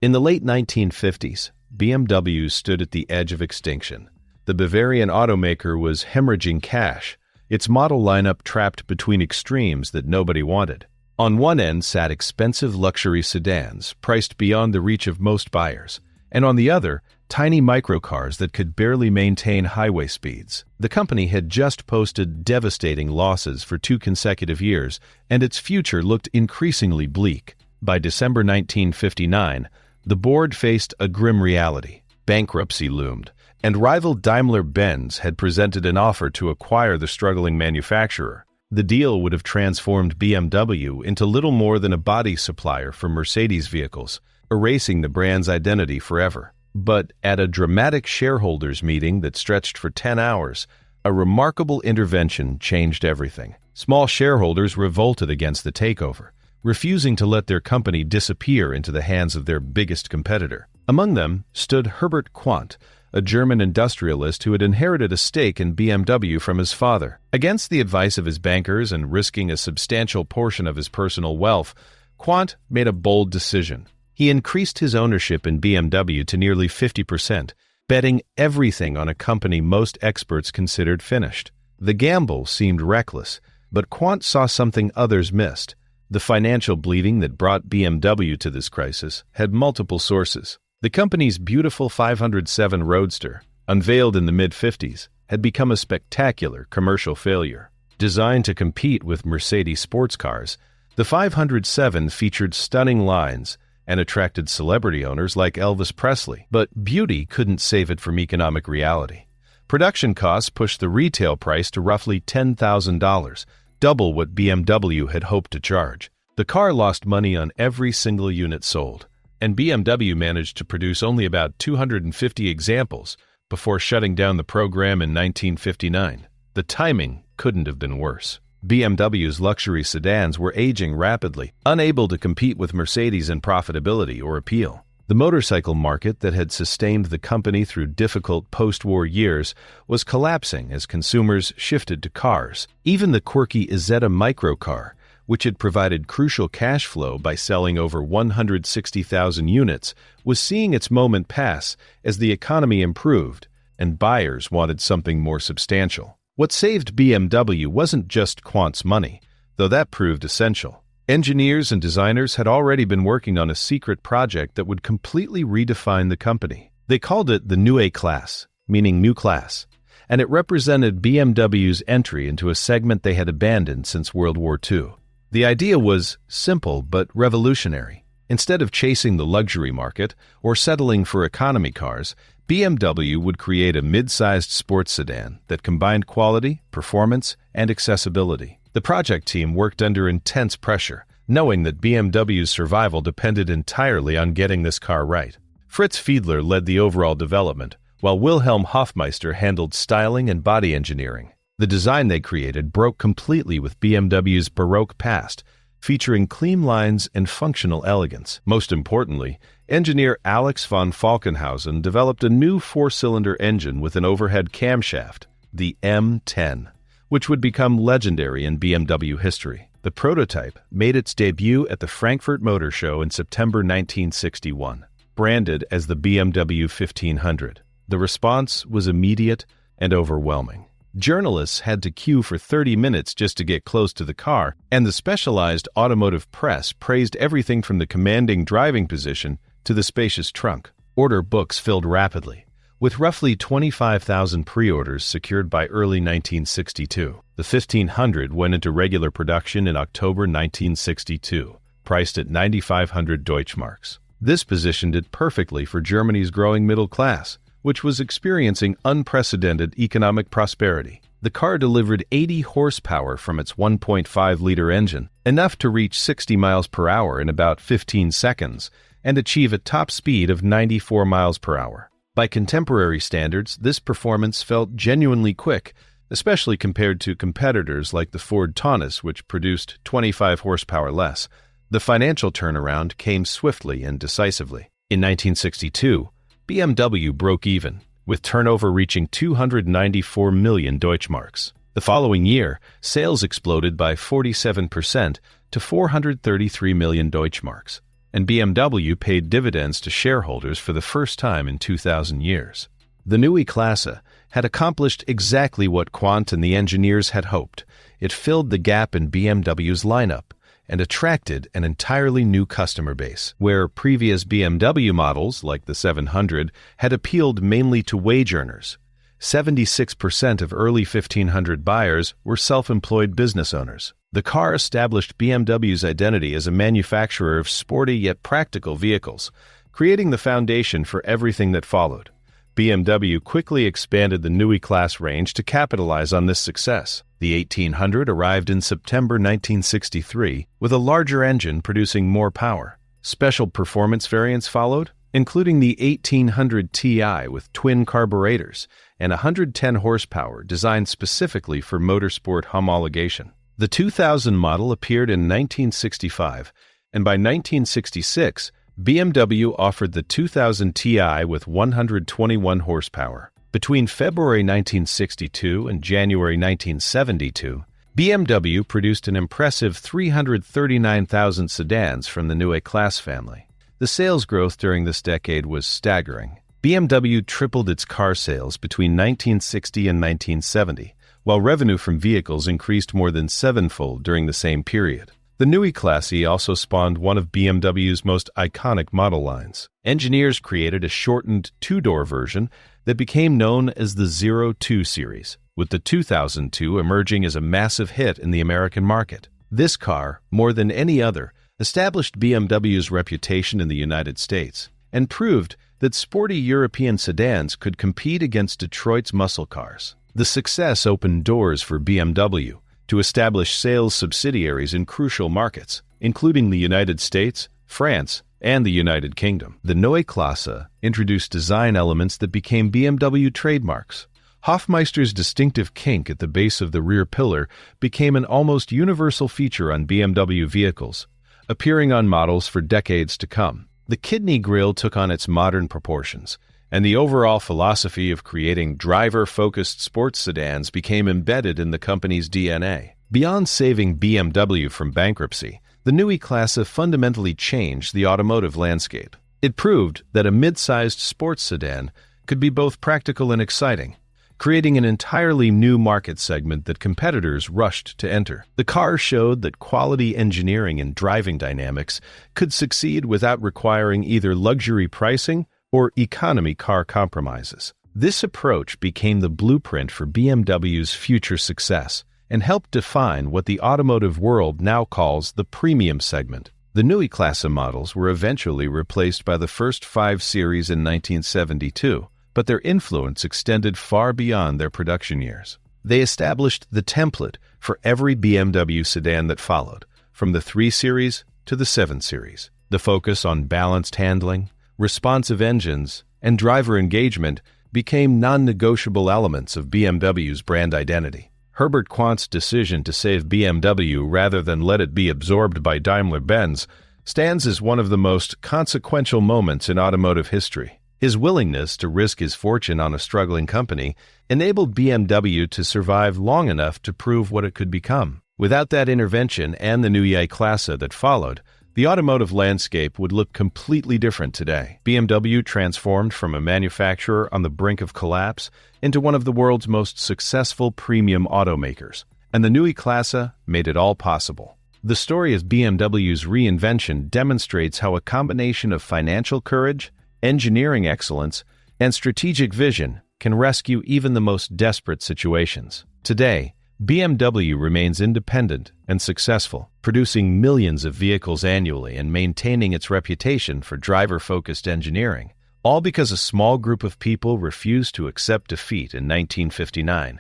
In the late 1950s, BMW stood at the edge of extinction. The Bavarian automaker was hemorrhaging cash, its model lineup trapped between extremes that nobody wanted. On one end sat expensive luxury sedans, priced beyond the reach of most buyers, and on the other, tiny microcars that could barely maintain highway speeds. The company had just posted devastating losses for 2 consecutive years, and its future looked increasingly bleak. By December 1959, the board faced a grim reality. Bankruptcy loomed, and rival Daimler-Benz had presented an offer to acquire the struggling manufacturer. The deal would have transformed BMW into little more than a body supplier for Mercedes vehicles, erasing the brand's identity forever. But at a dramatic shareholders' meeting that stretched for 10 hours, a remarkable intervention changed everything. Small shareholders revolted against the takeover, refusing to let their company disappear into the hands of their biggest competitor. Among them stood Herbert Quandt, a German industrialist who had inherited a stake in BMW from his father. Against the advice of his bankers and risking a substantial portion of his personal wealth, Quandt made a bold decision. He increased his ownership in BMW to nearly 50%, betting everything on a company most experts considered finished. The gamble seemed reckless, but Quandt saw something others missed. The financial bleeding that brought BMW to this crisis had multiple sources. The company's beautiful 507 Roadster, unveiled in the mid-50s, had become a spectacular commercial failure. Designed to compete with Mercedes sports cars, the 507 featured stunning lines and attracted celebrity owners like Elvis Presley, but beauty couldn't save it from economic reality. Production costs pushed the retail price to roughly $10,000, double what BMW had hoped to charge. The car lost money on every single unit sold, and BMW managed to produce only about 250 examples before shutting down the program in 1959. The timing couldn't have been worse. BMW's luxury sedans were aging rapidly, unable to compete with Mercedes in profitability or appeal. The motorcycle market that had sustained the company through difficult post-war years was collapsing as consumers shifted to cars. Even the quirky Isetta microcar, which had provided crucial cash flow by selling over 160,000 units, was seeing its moment pass as the economy improved and buyers wanted something more substantial. What saved BMW wasn't just Quandt's money, though that proved essential. Engineers and designers had already been working on a secret project that would completely redefine the company. They called it the Neue Klasse, meaning new class, and it represented BMW's entry into a segment they had abandoned since World War II. The idea was simple but revolutionary. Instead of chasing the luxury market or settling for economy cars, BMW would create a mid-sized sports sedan that combined quality, performance, and accessibility. The project team worked under intense pressure, knowing that BMW's survival depended entirely on getting this car right. Fritz Fiedler led the overall development, while Wilhelm Hofmeister handled styling and body engineering. The design they created broke completely with BMW's Baroque past, featuring clean lines and functional elegance. Most importantly, engineer Alex von Falkenhausen developed a new 4-cylinder engine with an overhead camshaft, the M10, which would become legendary in BMW history. The prototype made its debut at the Frankfurt Motor Show in September 1961, branded as the BMW 1500. The response was immediate and overwhelming. Journalists had to queue for 30 minutes just to get close to the car, and the specialized automotive press praised everything from the commanding driving position to the spacious trunk. Order books filled rapidly, with roughly 25,000 pre-orders secured by early 1962. The 1500 went into regular production in October 1962, priced at 9,500 Deutschmarks. This positioned it perfectly for Germany's growing middle class, which was experiencing unprecedented economic prosperity. The car delivered 80 horsepower from its 1.5-liter engine, enough to reach 60 miles per hour in about 15 seconds and achieve a top speed of 94 miles per hour. By contemporary standards, this performance felt genuinely quick, especially compared to competitors like the Ford Taunus, which produced 25 horsepower less. The financial turnaround came swiftly and decisively. In 1962, BMW broke even, with turnover reaching 294 million Deutschmarks. The following year, sales exploded by 47% to 433 million Deutschmarks. and BMW paid dividends to shareholders for the first time in 2,000 years. The new E-Klasse had accomplished exactly what Quandt and the engineers had hoped. It filled the gap in BMW's lineup and attracted an entirely new customer base, where previous BMW models, like the 700, had appealed mainly to wage earners. 76% of early 1500 buyers were self-employed business owners. The car established BMW's identity as a manufacturer of sporty yet practical vehicles, creating the foundation for everything that followed. BMW quickly expanded the new E-Class range to capitalize on this success. The 1800 arrived in September 1963 with a larger engine producing more power. Special performance variants followed, including the 1800 Ti with twin carburetors and 110 horsepower designed specifically for motorsport homologation. The 2000 model appeared in 1965, and by 1966, BMW offered the 2000 Ti with 121 horsepower. Between February 1962 and January 1972, BMW produced an impressive 339,000 sedans from the new E-Class family. The sales growth during this decade was staggering. BMW tripled its car sales between 1960 and 1970, while revenue from vehicles increased more than sevenfold during the same period. The new E-Class also spawned one of BMW's most iconic model lines. Engineers created a shortened two-door version that became known as the 02 series, with the 2002 emerging as a massive hit in the American market. This car, more than any other, established BMW's reputation in the United States and proved that sporty European sedans could compete against Detroit's muscle cars. The success opened doors for BMW to establish sales subsidiaries in crucial markets, including the United States, France, and the United Kingdom. The Neue Klasse introduced design elements that became BMW trademarks. Hofmeister's distinctive kink at the base of the rear pillar became an almost universal feature on BMW vehicles, appearing on models for decades to come. The kidney grille took on its modern proportions, and the overall philosophy of creating driver-focused sports sedans became embedded in the company's DNA. Beyond saving BMW from bankruptcy, the new E-Klasse fundamentally changed the automotive landscape. It proved that a mid-sized sports sedan could be both practical and exciting, creating an entirely new market segment that competitors rushed to enter. The car showed that quality engineering and driving dynamics could succeed without requiring either luxury pricing or economy car compromises. This approach became the blueprint for BMW's future success and helped define what the automotive world now calls the premium segment. The new E-Klasse models were eventually replaced by the first 5 series in 1972, but their influence extended far beyond their production years. They established the template for every BMW sedan that followed, from the 3 Series to the 7 Series. The focus on balanced handling, responsive engines, and driver engagement became non-negotiable elements of BMW's brand identity. Herbert Quandt's decision to save BMW rather than let it be absorbed by Daimler-Benz stands as one of the most consequential moments in automotive history. His willingness to risk his fortune on a struggling company enabled BMW to survive long enough to prove what it could become. Without that intervention and the new E-Klasse that followed, the automotive landscape would look completely different today. BMW transformed from a manufacturer on the brink of collapse into one of the world's most successful premium automakers, and the new E-Klasse made it all possible. The story of BMW's reinvention demonstrates how a combination of financial courage, engineering excellence, and strategic vision can rescue even the most desperate situations. Today, BMW remains independent and successful, producing millions of vehicles annually and maintaining its reputation for driver-focused engineering, all because a small group of people refused to accept defeat in 1959.